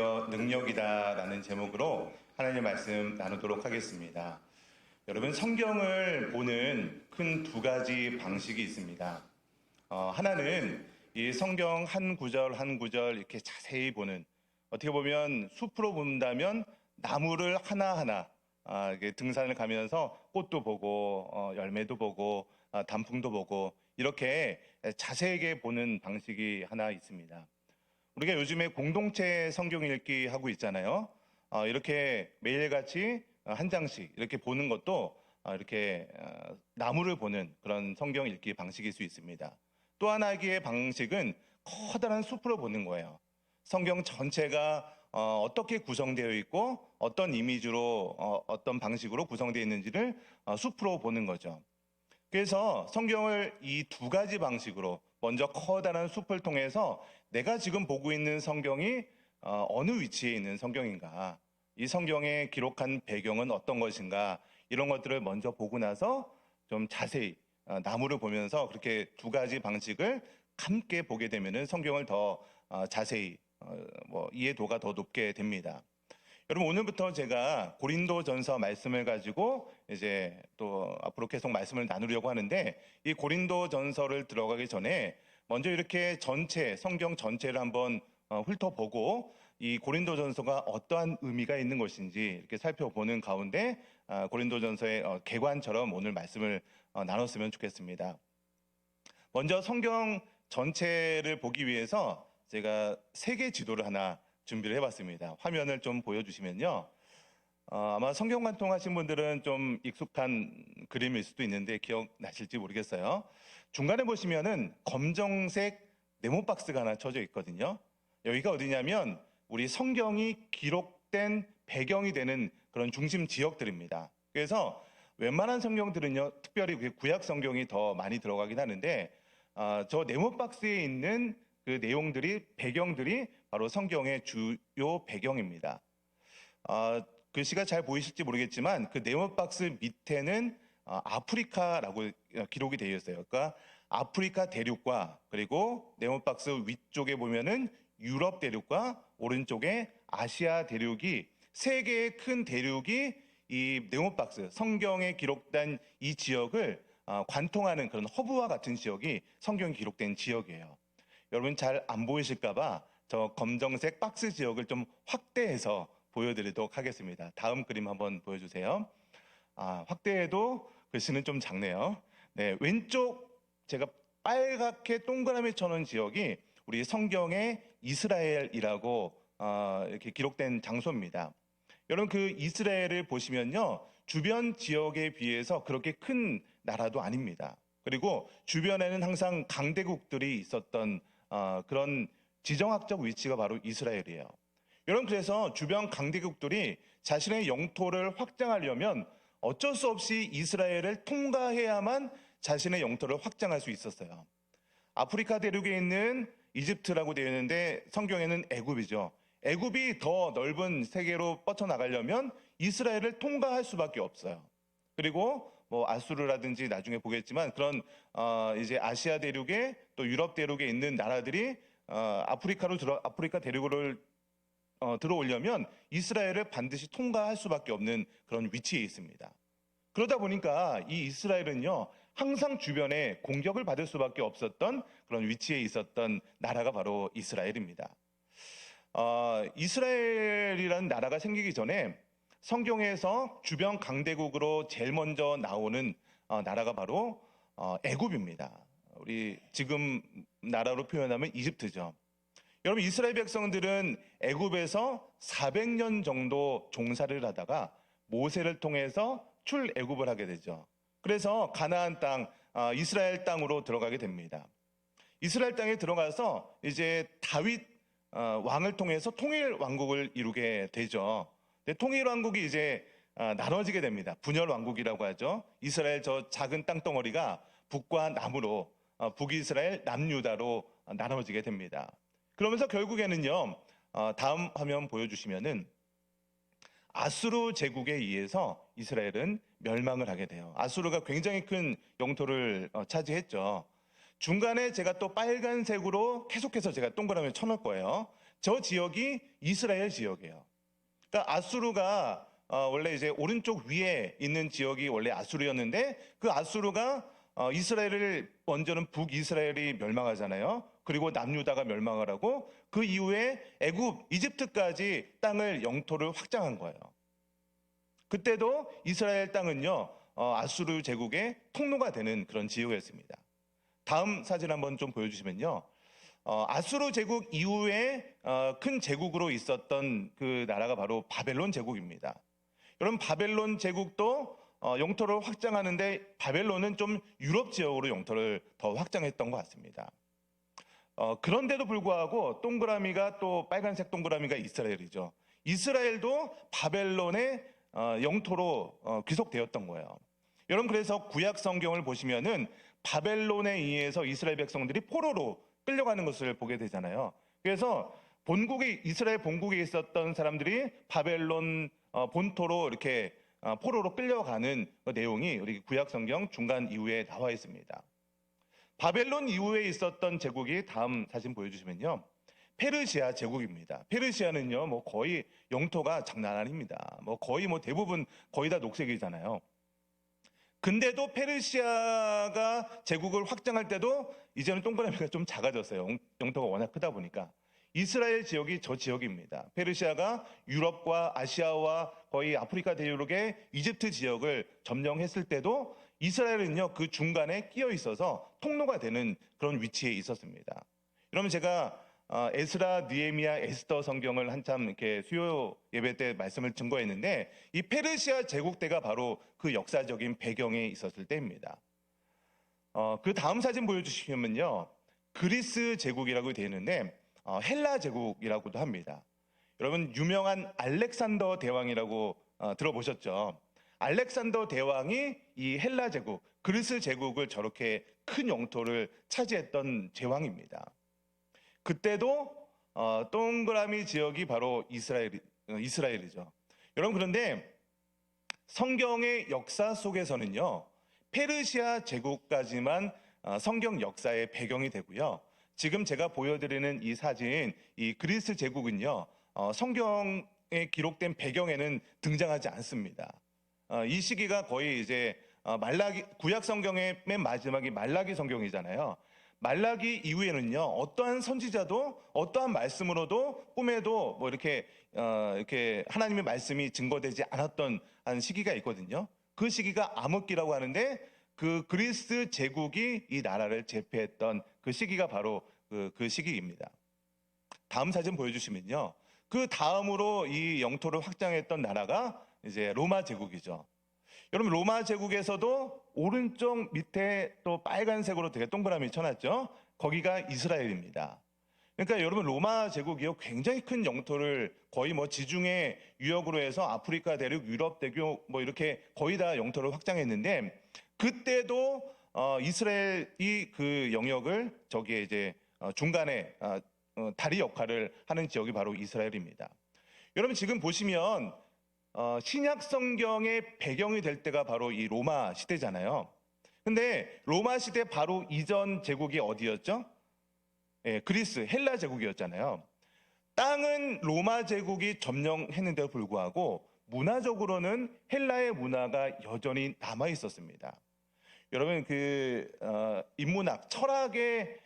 오히려 능력이다라는 제목으로 하나님의 말씀 나누도록 하겠습니다. 여러분, 성경을 보는 큰 두 가지 방식이 있습니다. 하나는 이 성경 한 구절 한 구절 이렇게 자세히 보는, 어떻게 보면 숲으로 본다면 나무를 하나하나 이렇게 등산을 가면서 꽃도 보고 열매도 보고 단풍도 보고 이렇게 자세하게 보는 방식이 하나 있습니다. 우리가 요즘에 공동체 성경 읽기 하고 있잖아요. 이렇게 매일같이 한 장씩 이렇게 보는 것도 이렇게 나무를 보는 그런 성경 읽기 방식일 수 있습니다. 또 하나의 방식은 커다란 숲으로 보는 거예요. 성경 전체가 어떻게 구성되어 있고 어떤 이미지로 어떤 방식으로 구성되어 있는지를 숲으로 보는 거죠. 그래서 성경을 이 두 가지 방식으로, 먼저 커다란 숲을 통해서 내가 지금 보고 있는 성경이 어느 위치에 있는 성경인가, 이 성경에 기록한 배경은 어떤 것인가, 이런 것들을 먼저 보고 나서 좀 자세히 나무를 보면서 그렇게 두 가지 방식을 함께 보게 되면 성경을 더 자세히 이해도가 더 높게 됩니다. 여러분, 오늘부터 제가 고린도전서 말씀을 가지고 이제 또 앞으로 계속 말씀을 나누려고 하는데, 이 고린도전서를 들어가기 전에 먼저 이렇게 성경 전체를 한번 훑어보고 이 고린도전서가 어떠한 의미가 있는 것인지 이렇게 살펴보는 가운데 고린도전서의 개관처럼 오늘 말씀을 나눴으면 좋겠습니다. 먼저 성경 전체를 보기 위해서 제가 세계 지도를 하나 준비를 해봤습니다. 화면을 좀 보여주시면요. 아마 성경 관통하신 분들은 좀 익숙한 그림일 수도 있는데 기억나실지 모르겠어요. 중간에 보시면은 검정색 네모 박스가 하나 쳐져 있거든요. 여기가 어디냐면 우리 성경이 기록된 배경이 되는 그런 중심 지역들입니다. 그래서 웬만한 성경들은요, 특별히 구약 성경이 더 많이 들어가긴 하는데 저 네모 박스에 있는 그 내용들이, 배경들이 바로 성경의 주요 배경입니다. 글씨가 잘 보이실지 모르겠지만 그 네모박스 밑에는 아프리카라고 기록이 되어 있어요. 그러니까 아프리카 대륙과, 그리고 네모박스 위쪽에 보면은 유럽 대륙과 오른쪽에 아시아 대륙이, 세 개의 큰 대륙이 이 네모박스, 성경에 기록된 이 지역을 관통하는 그런 허브와 같은 지역이 성경에 기록된 지역이에요. 여러분, 잘 안 보이실까봐 저 검정색 박스 지역을 좀 확대해서 보여드리도록 하겠습니다. 다음 그림 한번 보여주세요. 확대해도 글씨는 좀 작네요. 네, 왼쪽 제가 빨갛게 동그라미 쳐놓은 지역이 우리 성경의 이스라엘이라고 이렇게 기록된 장소입니다. 여러분, 그 이스라엘을 보시면요, 주변 지역에 비해서 그렇게 큰 나라도 아닙니다. 그리고 주변에는 항상 강대국들이 있었던 그런 지정학적 위치가 바로 이스라엘이에요. 여러분, 그래서 주변 강대국들이 자신의 영토를 확장하려면 어쩔 수 없이 이스라엘을 통과해야만 자신의 영토를 확장할 수 있었어요. 아프리카 대륙에 있는 이집트라고 되어 있는데 성경에는 애굽이죠. 애굽이 더 넓은 세계로 뻗쳐나가려면 이스라엘을 통과할 수밖에 없어요. 그리고 아수르라든지 나중에 보겠지만 그런 이제 아시아 대륙에 또 유럽 대륙에 있는 나라들이 아프리카 대륙을 들어오려면 이스라엘을 반드시 통과할 수밖에 없는 그런 위치에 있습니다. 그러다 보니까 이 이스라엘은요, 항상 주변에 공격을 받을 수밖에 없었던 그런 위치에 있었던 나라가 바로 이스라엘입니다. 이스라엘이라는 나라가 생기기 전에 성경에서 주변 강대국으로 제일 먼저 나오는 나라가 바로 애굽입니다. 우리 지금 나라로 표현하면 이집트죠. 여러분, 이스라엘 백성들은 애굽에서 400년 정도 종살이를 하다가 모세를 통해서 출애굽을 하게 되죠. 그래서 가나안 땅, 이스라엘 땅으로 들어가게 됩니다. 이스라엘 땅에 들어가서 이제 다윗 왕을 통해서 통일 왕국을 이루게 되죠. 통일 왕국이 이제 나눠지게 됩니다. 분열 왕국이라고 하죠. 이스라엘 저 작은 땅덩어리가 북과 남으로, 북이스라엘, 남유다로 나눠지게 됩니다. 그러면서 결국에는요, 다음 화면 보여주시면은 아수르 제국에 의해서 이스라엘은 멸망을 하게 돼요. 아수르가 굉장히 큰 영토를 차지했죠. 중간에 제가 또 빨간색으로 계속해서 제가 동그라미 쳐놓을 거예요. 저 지역이 이스라엘 지역이에요. 그러니까 아수르가 원래 이제 오른쪽 위에 있는 지역이 원래 아수르였는데 그 아수르가 이스라엘을 먼저는 북이스라엘이 멸망하잖아요. 그리고 남유다가 멸망을 하고 그 이후에 애굽, 이집트까지 땅을 영토를 확장한 거예요. 그때도 이스라엘 땅은요 아수르 제국의 통로가 되는 그런 지역이었습니다. 다음 사진 한번 좀 보여주시면요. 아수르 제국 이후에 큰 제국으로 있었던 그 나라가 바로 바벨론 제국입니다. 여러분 바벨론 제국도 영토를 확장하는데 바벨론은 좀 유럽 지역으로 영토를 더 확장했던 것 같습니다. 그런데도 불구하고 동그라미가 또 빨간색 동그라미가 이스라엘이죠. 이스라엘도 바벨론의 영토로 귀속되었던 거예요. 여러분 그래서 구약 성경을 보시면은 바벨론에 의해서 이스라엘 백성들이 포로로 끌려가는 것을 보게 되잖아요. 그래서 이스라엘 본국에 있었던 사람들이 바벨론 본토로 이렇게 포로로 끌려가는 그 내용이 우리 구약 성경 중간 이후에 나와 있습니다. 바벨론 이후에 있었던 제국이 다음 사진 보여주시면요. 페르시아 제국입니다. 페르시아는요, 뭐 거의 영토가 장난 아닙니다. 뭐 거의 뭐 대부분 거의 다 녹색이잖아요. 근데도 페르시아가 제국을 확장할 때도 이제는 동그라미가 좀 작아졌어요. 영토가 워낙 크다 보니까. 이스라엘 지역이 저 지역입니다. 페르시아가 유럽과 아시아와 거의 아프리카 대륙의 이집트 지역을 점령했을 때도 이스라엘은요 그 중간에 끼어 있어서 통로가 되는 그런 위치에 있었습니다. 여러분 제가 에스라, 느헤미야, 에스더 성경을 한참 이렇게 수요 예배 때 말씀을 증거했는데 이 페르시아 제국 때가 바로 그 역사적인 배경에 있었을 때입니다. 그 다음 사진 보여주시면요 그리스 제국이라고 되어 있는데 헬라 제국이라고도 합니다. 여러분 유명한 알렉산더 대왕이라고 들어보셨죠? 알렉산더 대왕이 이 헬라 제국, 그리스 제국을 저렇게 큰 영토를 차지했던 제왕입니다. 그때도 동그라미 지역이 바로 이스라엘이죠. 여러분 그런데 성경의 역사 속에서는요 페르시아 제국까지만 성경 역사의 배경이 되고요. 지금 제가 보여드리는 이 사진, 이 그리스 제국은요 성경에 기록된 배경에는 등장하지 않습니다. 이 시기가 거의 이제 구약 성경의 맨 마지막이 말라기 성경이잖아요. 말라기 이후에는요 어떠한 선지자도 어떠한 말씀으로도 꿈에도 뭐 이렇게 하나님의 말씀이 증거되지 않았던 한 시기가 있거든요. 그 시기가 암흑기라고 하는데 그 그리스 제국이 이 나라를 제패했던 그 시기가 바로 그 시기입니다. 다음 사진 보여주시면요. 그 다음으로 이 영토를 확장했던 나라가 이제 로마 제국이죠. 여러분 로마 제국에서도 오른쪽 밑에 또 빨간색으로 되게 동그라미 쳐놨죠. 거기가 이스라엘입니다. 그러니까 여러분 로마 제국이요 굉장히 큰 영토를 거의 뭐 지중해 유역으로 해서 아프리카 대륙, 유럽 대륙 뭐 이렇게 거의 다 영토를 확장했는데 그때도 이스라엘이 그 영역을 저기에 이제 중간에 다리 역할을 하는 지역이 바로 이스라엘입니다. 여러분 지금 보시면 신약 성경의 배경이 될 때가 바로 이 로마 시대잖아요. 근데 로마 시대 바로 이전 제국이 어디였죠? 그리스, 헬라 제국이었잖아요. 땅은 로마 제국이 점령했는데도 불구하고 문화적으로는 헬라의 문화가 여전히 남아 있었습니다. 여러분 인문학, 철학의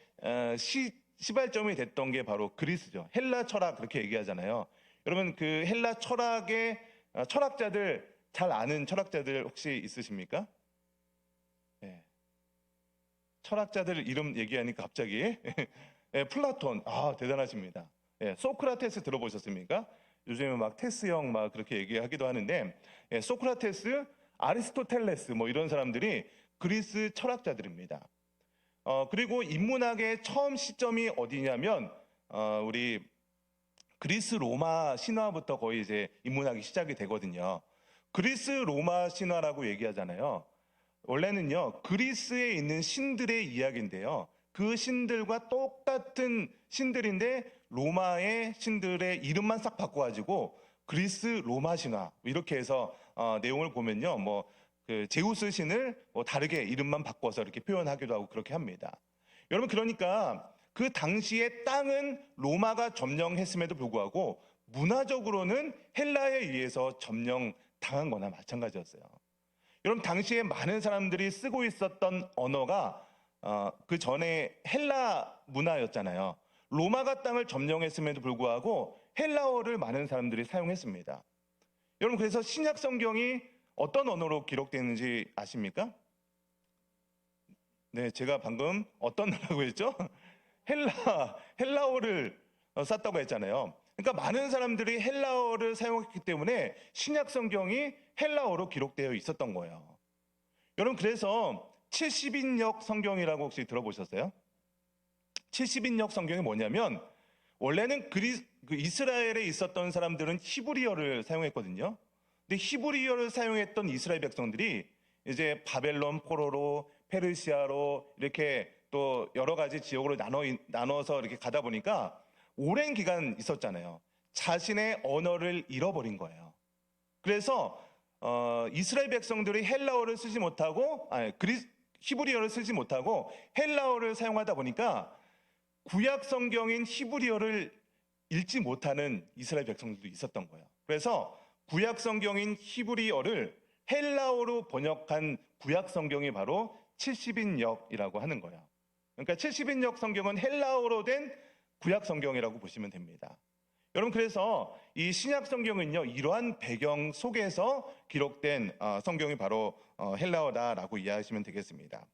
시발점이 됐던 게 바로 그리스죠. 헬라 철학 그렇게 얘기하잖아요. 여러분 그 헬라 철학의 철학자들 잘 아는 철학자들 혹시 있으십니까? 네. 철학자들 이름 얘기하니까 갑자기 네, 플라톤 대단하십니다. 네, 소크라테스 들어보셨습니까? 요즘에 막 테스형 막 그렇게 얘기하기도 하는데 소크라테스, 아리스토텔레스 뭐 이런 사람들이 그리스 철학자들입니다. 그리고 인문학의 처음 시점이 어디냐면 우리 그리스 로마 신화부터 거의 이제 인문학이 시작이 되거든요. 그리스 로마 신화라고 얘기하잖아요. 원래는요 그리스에 있는 신들의 이야기인데요. 그 신들과 똑같은 신들인데 로마의 신들의 이름만 싹 바꿔가지고 그리스 로마 신화 이렇게 해서 내용을 보면요, 뭐 그 제우스 신을 뭐 다르게 이름만 바꿔서 이렇게 표현하기도 하고 그렇게 합니다. 여러분 그러니까 그 당시에 땅은 로마가 점령했음에도 불구하고 문화적으로는 헬라에 의해서 점령당한 거나 마찬가지였어요. 여러분, 당시에 많은 사람들이 쓰고 있었던 언어가 그 전에 헬라 문화였잖아요. 로마가 땅을 점령했음에도 불구하고 헬라어를 많은 사람들이 사용했습니다. 여러분, 그래서 신약 성경이 어떤 언어로 기록되어 있는지 아십니까? 네, 제가 방금 어떤 나라고 했죠? 헬라어를 썼다고 했잖아요. 그러니까 많은 사람들이 헬라어를 사용했기 때문에 신약 성경이 헬라어로 기록되어 있었던 거예요. 여러분, 그래서 70인역 성경이라고 혹시 들어보셨어요? 70인역 성경이 뭐냐면 원래는 이스라엘에 있었던 사람들은 히브리어를 사용했거든요. 근데 히브리어를 사용했던 이스라엘 백성들이 이제 바벨론 포로로 페르시아로 이렇게 또 여러 가지 지역으로 나눠서 이렇게 가다 보니까 오랜 기간 있었잖아요. 자신의 언어를 잃어버린 거예요. 그래서 이스라엘 백성들이 헬라어를 쓰지 못하고 히브리어를 쓰지 못하고 헬라어를 사용하다 보니까 구약 성경인 히브리어를 읽지 못하는 이스라엘 백성들도 있었던 거예요. 그래서 구약 성경인 히브리어를 헬라어로 번역한 구약 성경이 바로 70인역이라고 하는 거예요. 그러니까 70인역 성경은 헬라어로 된 구약 성경이라고 보시면 됩니다. 여러분, 그래서 이 신약 성경은요, 이러한 배경 속에서 기록된 성경이 바로 헬라어다라고 이해하시면 되겠습니다.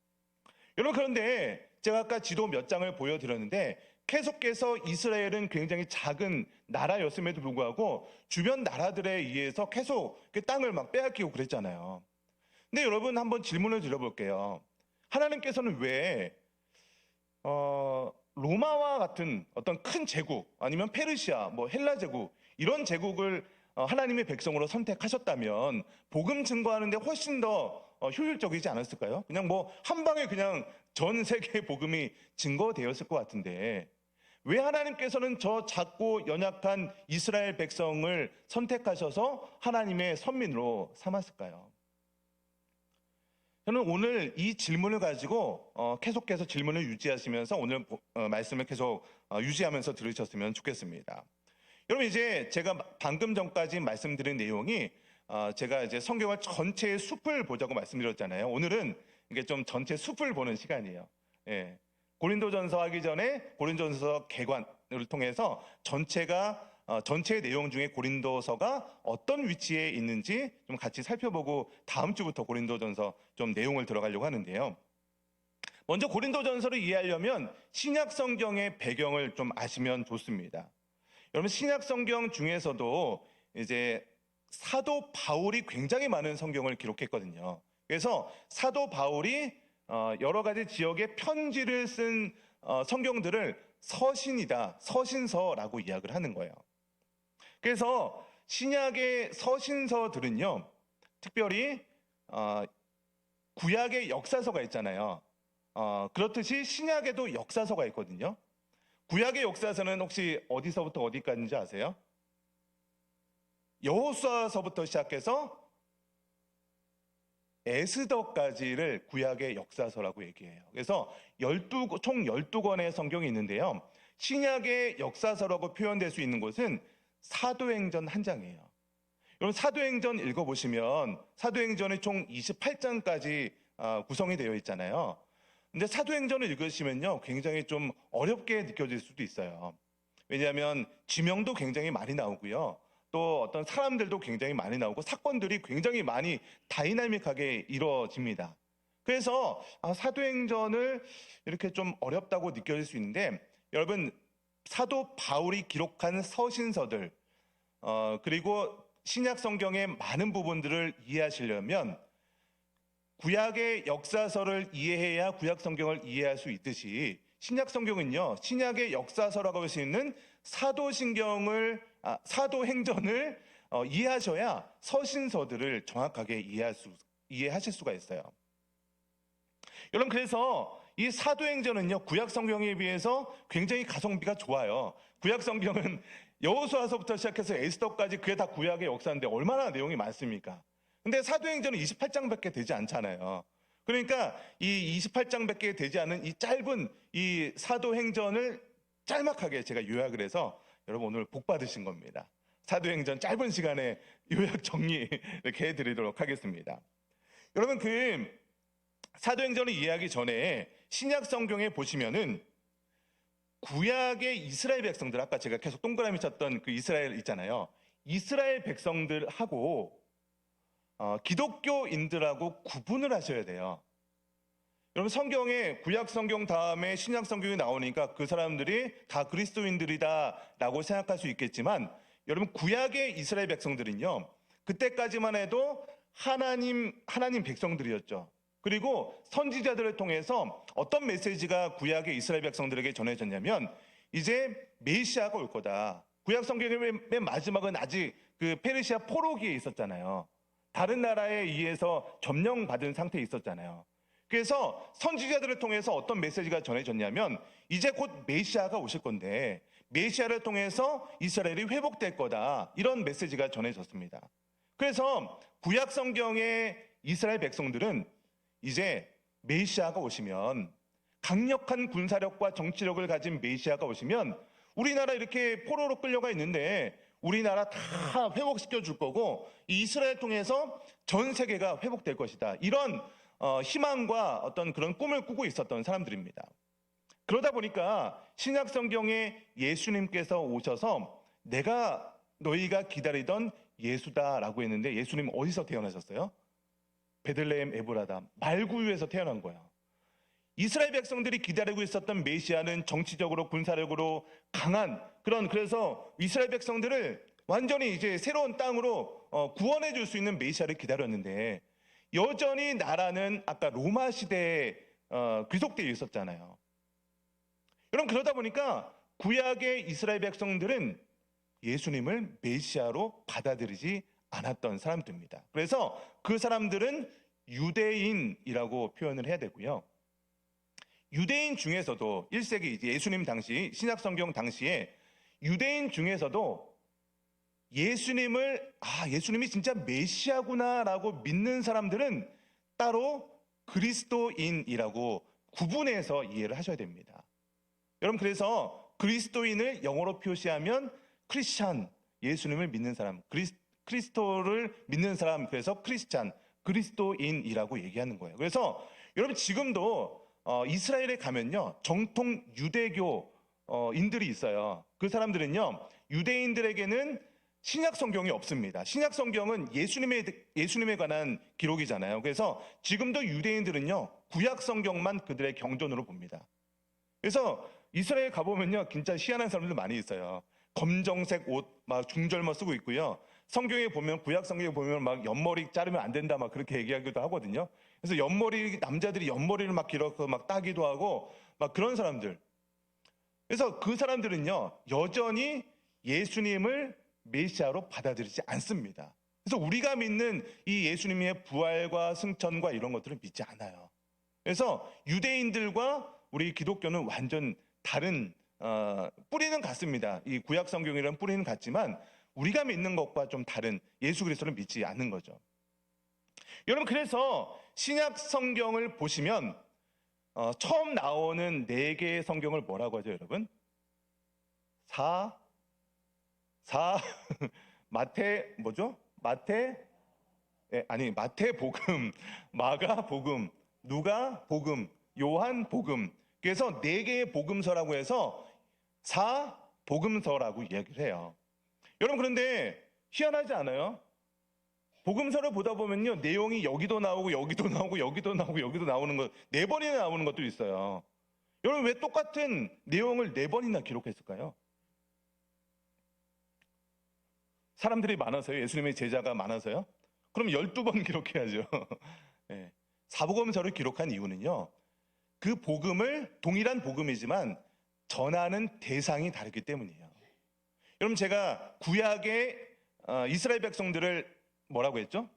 여러분, 그런데 제가 아까 지도 몇 장을 보여드렸는데 계속해서 이스라엘은 굉장히 작은 나라였음에도 불구하고 주변 나라들에 의해서 계속 그 땅을 막 빼앗기고 그랬잖아요. 근데 여러분, 한번 질문을 드려볼게요. 하나님께서는 왜 로마와 같은 어떤 큰 제국, 아니면 페르시아, 헬라 제국, 이런 제국을 하나님의 백성으로 선택하셨다면 복음 증거하는데 훨씬 더 효율적이지 않았을까요? 그냥 한 방에 그냥 전 세계 복음이 증거되었을 것 같은데 왜 하나님께서는 저 작고 연약한 이스라엘 백성을 선택하셔서 하나님의 선민으로 삼았을까요? 저는 오늘 이 질문을 가지고 계속해서 질문을 유지하시면서 오늘 말씀을 계속 유지하면서 들으셨으면 좋겠습니다. 여러분, 이제 제가 방금 전까지 말씀드린 내용이 제가 이제 성경을 전체의 숲을 보자고 말씀드렸잖아요. 오늘은 이게 좀 전체 숲을 보는 시간이에요. 예. 고린도전서 하기 전에 고린도전서 개관을 통해서 전체의 내용 중에 고린도서가 어떤 위치에 있는지 좀 같이 살펴보고 다음 주부터 고린도전서 좀 내용을 들어가려고 하는데요. 먼저 고린도전서를 이해하려면 신약 성경의 배경을 좀 아시면 좋습니다. 여러분, 신약 성경 중에서도 이제 사도 바울이 굉장히 많은 성경을 기록했거든요. 그래서 사도 바울이 여러 가지 지역에 편지를 쓴 성경들을 서신이다, 서신서라고 이야기를 하는 거예요. 그래서 신약의 서신서들은요, 특별히 구약의 역사서가 있잖아요. 그렇듯이 신약에도 역사서가 있거든요. 구약의 역사서는 혹시 어디서부터 어디까지인지 아세요? 여호수아서부터 시작해서 에스더까지를 구약의 역사서라고 얘기해요. 그래서 총 12권의 성경이 있는데요. 신약의 역사서라고 표현될 수 있는 곳은 사도행전 한 장이에요. 여러분, 사도행전 읽어보시면 사도행전이 총 28장까지 구성이 되어 있잖아요. 근데 사도행전을 읽으시면요, 굉장히 좀 어렵게 느껴질 수도 있어요. 왜냐하면 지명도 굉장히 많이 나오고요. 또 어떤 사람들도 굉장히 많이 나오고 사건들이 굉장히 많이 다이나믹하게 이루어집니다. 그래서 사도행전을 이렇게 좀 어렵다고 느껴질 수 있는데, 여러분, 사도 바울이 기록한 서신서들 그리고 신약 성경의 많은 부분들을 이해하시려면 구약의 역사서를 이해해야 구약 성경을 이해할 수 있듯이 신약 성경은요, 신약의 역사서라고 할 수 있는 사도행전을 이해하셔야 서신서들을 정확하게 이해하실 수가 있어요. 여러분, 그래서 이 사도행전은요, 구약 성경에 비해서 굉장히 가성비가 좋아요. 구약 성경은 여호수아서부터 시작해서 에스더까지 그게 다 구약의 역사인데 얼마나 내용이 많습니까? 근데 사도행전은 28장밖에 되지 않잖아요. 그러니까 이 28장밖에 되지 않은 이 짧은 이 사도행전을 짤막하게 제가 요약을 해서 여러분 오늘 복 받으신 겁니다. 사도행전 짧은 시간에 요약 정리 이렇게 해드리도록 하겠습니다. 여러분 그 사도행전을 이해하기 전에 신약 성경에 보시면은 구약의 이스라엘 백성들, 아까 제가 계속 동그라미 쳤던 그 이스라엘 있잖아요. 이스라엘 백성들하고 기독교인들하고 구분을 하셔야 돼요. 여러분 성경에 구약 성경 다음에 신약 성경이 나오니까 그 사람들이 다 그리스도인들이다라고 생각할 수 있겠지만, 여러분 구약의 이스라엘 백성들은요, 그때까지만 해도 하나님 백성들이었죠. 그리고 선지자들을 통해서 어떤 메시지가 구약의 이스라엘 백성들에게 전해졌냐면, 이제 메시아가 올 거다. 구약 성경의 맨 마지막은 아직 그 페르시아 포로기에 있었잖아요. 다른 나라에 의해서 점령받은 상태에 있었잖아요. 그래서 선지자들을 통해서 어떤 메시지가 전해졌냐면, 이제 곧 메시아가 오실 건데 메시아를 통해서 이스라엘이 회복될 거다, 이런 메시지가 전해졌습니다. 그래서 구약 성경의 이스라엘 백성들은 이제 메시아가 오시면, 강력한 군사력과 정치력을 가진 메시아가 오시면 우리나라 이렇게 포로로 끌려가 있는데 우리나라 다 회복시켜 줄 거고 이스라엘 통해서 전 세계가 회복될 것이다, 이런 희망과 어떤 그런 꿈을 꾸고 있었던 사람들입니다. 그러다 보니까 신약 성경에 예수님께서 오셔서 내가 너희가 기다리던 예수다라고 했는데, 예수님 어디서 태어나셨어요? 베들레헴 에브라다, 말구유에서 태어난 거예요. 이스라엘 백성들이 기다리고 있었던 메시아는 정치적으로 군사력으로 강한 그래서 이스라엘 백성들을 완전히 이제 새로운 땅으로 구원해 줄 수 있는 메시아를 기다렸는데, 여전히 나라는 아까 로마 시대에 귀속되어 있었잖아요. 여러분 그러다 보니까 구약의 이스라엘 백성들은 예수님을 메시아로 받아들이지 않았던 사람들입니다. 그래서 그 사람들은 유대인이라고 표현을 해야 되고요. 유대인 중에서도 1세기 예수님 당시, 신약 성경 당시에 유대인 중에서도 예수님이 진짜 메시아구나라고 믿는 사람들은 따로 그리스도인이라고 구분해서 이해를 하셔야 됩니다. 여러분 그래서 그리스도인을 영어로 표시하면 크리스찬, 예수님을 믿는 사람, 그리스도를 믿는 사람, 그래서 크리스찬, 그리스도인이라고 얘기하는 거예요. 그래서 여러분 지금도 이스라엘에 가면요, 정통 유대교인들이 있어요. 그 사람들은요, 유대인들에게는 신약 성경이 없습니다. 신약 성경은 예수님에 관한 기록이잖아요. 그래서 지금도 유대인들은요, 구약 성경만 그들의 경전으로 봅니다. 그래서 이스라엘 가보면요, 진짜 희한한 사람들 많이 있어요. 검정색 옷 막 중절모 쓰고 있고요. 성경에 보면, 구약 성경에 보면 막 옆머리 자르면 안 된다 막 그렇게 얘기하기도 하거든요. 그래서 남자들이 옆머리를 막 길어서 막 따기도 하고 막 그런 사람들. 그래서 그 사람들은요, 여전히 예수님을 메시아로 받아들이지 않습니다. 그래서 우리가 믿는 이 예수님의 부활과 승천과 이런 것들을 믿지 않아요. 그래서 유대인들과 우리 기독교는 완전 다른 뿌리는 같습니다. 이 구약 성경이랑 뿌리는 같지만 우리가 믿는 것과 좀 다른 예수 그리스도를 믿지 않는 거죠. 여러분 그래서 신약 성경을 보시면 처음 나오는 4개의 성경을 뭐라고 하죠, 여러분? 마태복음, 마가복음, 누가복음, 요한복음. 그래서 4개의 복음서라고 해서 사복음서라고 이야기를 해요. 여러분 그런데 희한하지 않아요? 복음서를 보다 보면요, 내용이 여기도 나오고 여기도 나오고 여기도 나오고 여기도 나오는 것 4번이나 나오는 것도 있어요. 여러분 왜 똑같은 내용을 4번이나 기록했을까요? 사람들이 많아서요? 예수님의 제자가 많아서요? 그럼 12번 기록해야죠. 네. 사복음서를 기록한 이유는요, 그 복음을 동일한 복음이지만 전하는 대상이 다르기 때문이에요. 여러분 제가 구약의 이스라엘 백성들을 뭐라고 했죠?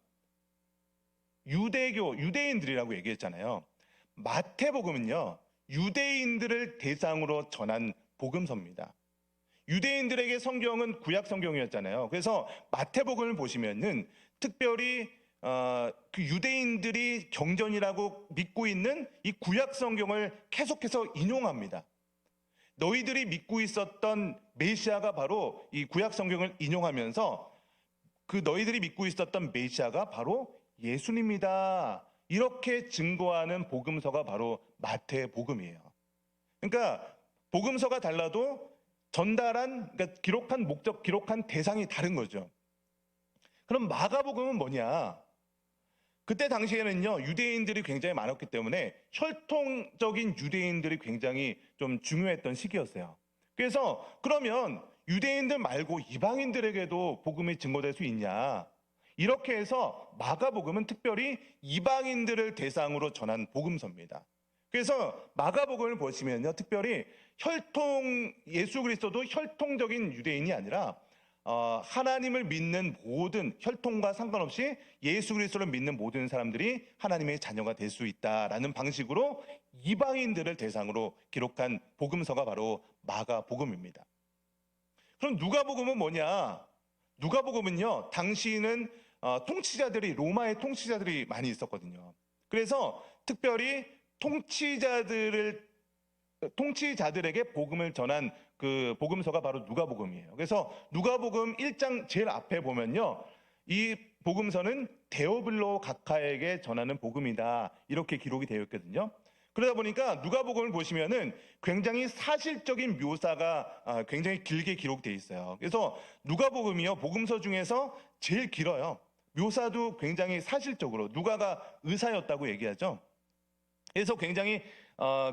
유대인들이라고 얘기했잖아요. 마태복음은요, 유대인들을 대상으로 전한 복음서입니다. 유대인들에게 성경은 구약 성경이었잖아요. 그래서 마태복음을 보시면은 특별히 그 유대인들이 경전이라고 믿고 있는 이 구약 성경을 계속해서 인용합니다. 너희들이 믿고 있었던 메시아가 바로 이 구약 성경을 인용하면서 그 너희들이 믿고 있었던 메시아가 바로 예수님이다. 이렇게 증거하는 복음서가 바로 마태복음이에요. 그러니까 복음서가 달라도 전달한, 그러니까 기록한 목적, 기록한 대상이 다른 거죠. 그럼 마가복음은 뭐냐? 그때 당시에는요, 유대인들이 굉장히 많았기 때문에 혈통적인 유대인들이 굉장히 좀 중요했던 시기였어요. 그래서 그러면 유대인들 말고 이방인들에게도 복음이 증거될 수 있냐? 이렇게 해서 마가복음은 특별히 이방인들을 대상으로 전한 복음서입니다. 그래서 마가복음을 보시면요, 특별히 예수 그리스도도 혈통적인 유대인이 아니라 하나님을 믿는 모든, 혈통과 상관없이 예수 그리스도를 믿는 모든 사람들이 하나님의 자녀가 될 수 있다라는 방식으로 이방인들을 대상으로 기록한 복음서가 바로 마가복음입니다. 그럼 누가복음은 뭐냐? 누가복음은요, 당시에는 통치자들이, 로마의 통치자들이 많이 있었거든요. 그래서 특별히 통치자들에게 복음을 전한 그 복음서가 바로 누가복음이에요. 그래서 누가복음 1장 제일 앞에 보면요, 이 복음서는 데오빌로 각하에게 전하는 복음이다, 이렇게 기록이 되어 있거든요. 그러다 보니까 누가복음을 보시면은 굉장히 사실적인 묘사가 굉장히 길게 기록되어 있어요. 그래서 누가복음이요, 복음서 중에서 제일 길어요. 묘사도 굉장히 사실적으로, 누가가 의사였다고 얘기하죠. 그래서 굉장히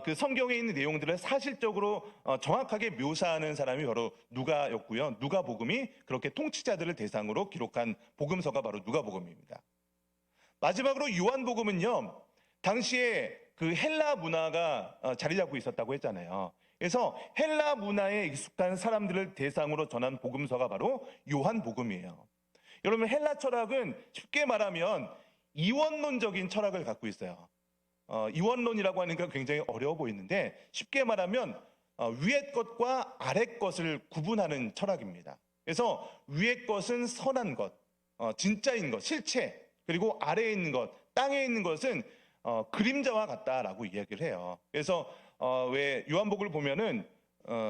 그 성경에 있는 내용들을 사실적으로 정확하게 묘사하는 사람이 바로 누가였고요. 누가복음이 그렇게 통치자들을 대상으로 기록한 복음서가 바로 누가복음입니다. 마지막으로 요한복음은요, 당시에 그 헬라 문화가 자리 잡고 있었다고 했잖아요. 그래서 헬라 문화에 익숙한 사람들을 대상으로 전한 복음서가 바로 요한복음이에요. 여러분, 헬라 철학은 쉽게 말하면 이원론적인 철학을 갖고 있어요. 이원론이라고 하니까 굉장히 어려워 보이는데, 쉽게 말하면 위의 것과 아래 것을 구분하는 철학입니다. 그래서 위의 것은 선한 것, 진짜인 것, 실체, 그리고 아래에 있는 것, 땅에 있는 것은 그림자와 같다라고 이야기를 해요. 그래서 왜 요한복음을 보면은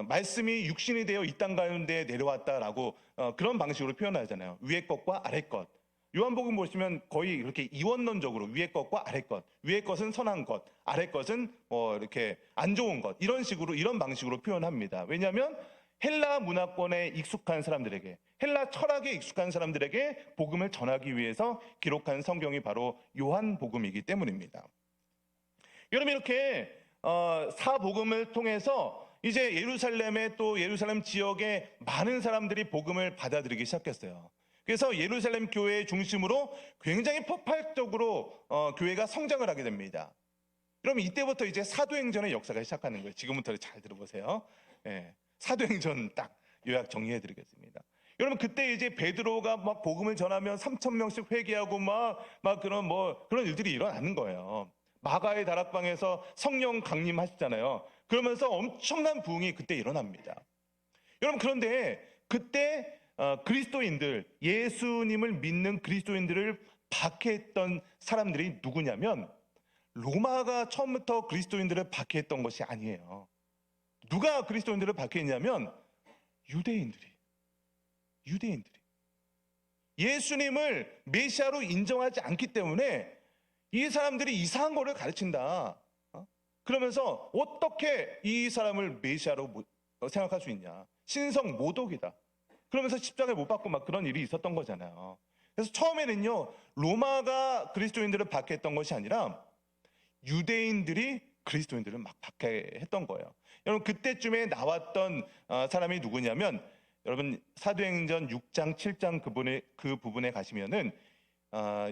말씀이 육신이 되어 이 땅 가운데 내려왔다라고 그런 방식으로 표현하잖아요. 위의 것과 아래 것. 요한복음 보시면 거의 이렇게 이원론적으로 위의 것과 아래 것, 위의 것은 선한 것, 아래 것은 뭐 이렇게 안 좋은 것, 이런 식으로, 이런 방식으로 표현합니다. 왜냐하면 헬라 문화권에 익숙한 사람들에게, 헬라 철학에 익숙한 사람들에게 복음을 전하기 위해서 기록한 성경이 바로 요한복음이기 때문입니다. 여러분, 이렇게 사복음을 통해서 이제 예루살렘의, 또 예루살렘 지역에 많은 사람들이 복음을 받아들이기 시작했어요. 그래서 예루살렘 교회의 중심으로 굉장히 폭발적으로 교회가 성장을 하게 됩니다. 그럼 이때부터 이제 사도행전의 역사가 시작하는 거예요. 지금부터 잘 들어보세요. 사도행전 딱 요약 정리해드리겠습니다. 여러분, 그때 이제 베드로가 막 복음을 전하면 3,000명씩 회개하고 막 그런 일들이 일어나는 거예요. 마가의 다락방에서 성령 강림하시잖아요. 그러면서 엄청난 부흥이 그때 일어납니다. 여러분, 그런데 그때 그리스도인들, 예수님을 믿는 그리스도인들을 박해했던 사람들이 누구냐면, 로마가 처음부터 그리스도인들을 박해했던 것이 아니에요. 누가 그리스도인들을 박해했냐면 유대인들이. 예수님을 메시아로 인정하지 않기 때문에 이 사람들이 이상한 거를 가르친다. 그러면서 어떻게 이 사람을 메시아로 생각할 수 있냐. 신성 모독이다. 그러면서 십자가에 못 박고 막 그런 일이 있었던 거잖아요. 그래서 처음에는요, 로마가 그리스도인들을 박해했던 것이 아니라 유대인들이 그리스도인들을 막 박해했던 거예요. 여러분, 그때쯤에 나왔던 사람이 누구냐면, 여러분 사도행전 6장, 7장 그 부분에 가시면은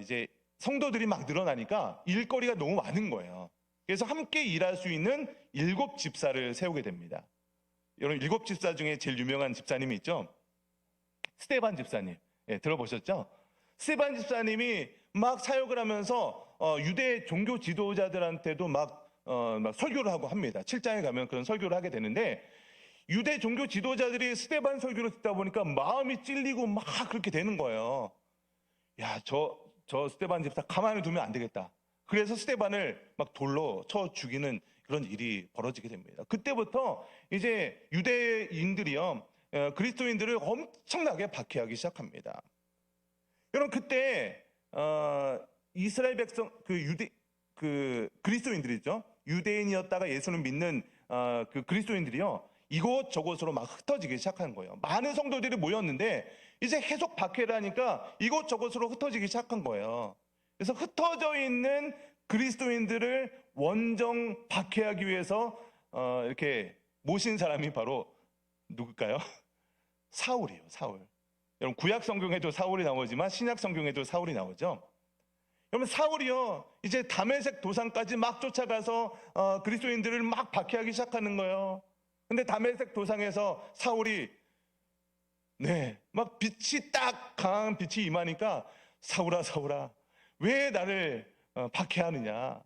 이제 성도들이 막 늘어나니까 일거리가 너무 많은 거예요. 그래서 함께 일할 수 있는 7 집사를 세우게 됩니다. 여러분, 7 집사 중에 제일 유명한 집사님이 있죠. 스데반 집사님. 들어보셨죠? 스데반 집사님이 막 사역을 하면서 유대 종교 지도자들한테도 막 설교를 하고 합니다. 7장에 가면 그런 설교를 하게 되는데, 유대 종교 지도자들이 스데반 설교를 듣다 보니까 마음이 찔리고 막 그렇게 되는 거예요. 야, 저 스데반 집사 가만히 두면 안 되겠다. 그래서 스데반을 막 돌로 쳐 죽이는 그런 일이 벌어지게 됩니다. 그때부터 이제 유대인들이요, 그리스도인들을 엄청나게 박해하기 시작합니다. 여러분, 그때 이스라엘 백성, 그 그리스도인들이죠, 유대인이었다가 예수를 믿는 그 그리스도인들이요, 이곳저곳으로 막 흩어지기 시작하는 거예요. 많은 성도들이 모였는데 이제 계속 박해를 하니까 이곳저곳으로 흩어지기 시작한 거예요. 그래서 흩어져 있는 그리스도인들을 원정 박해하기 위해서 이렇게 모신 사람이 바로 누굴까요? 사울이에요. 사울. 여러분, 구약 성경에도 사울이 나오지만 신약 성경에도 사울이 나오죠. 여러분, 사울이요, 이제 다메섹 도상까지 막 쫓아가서 그리스도인들을 막 박해하기 시작하는 거예요. 근데 다메섹 도상에서 사울이 막 빛이 딱 강한 빛이 임하니까 사울아, 사울아, 왜 나를 박해하느냐.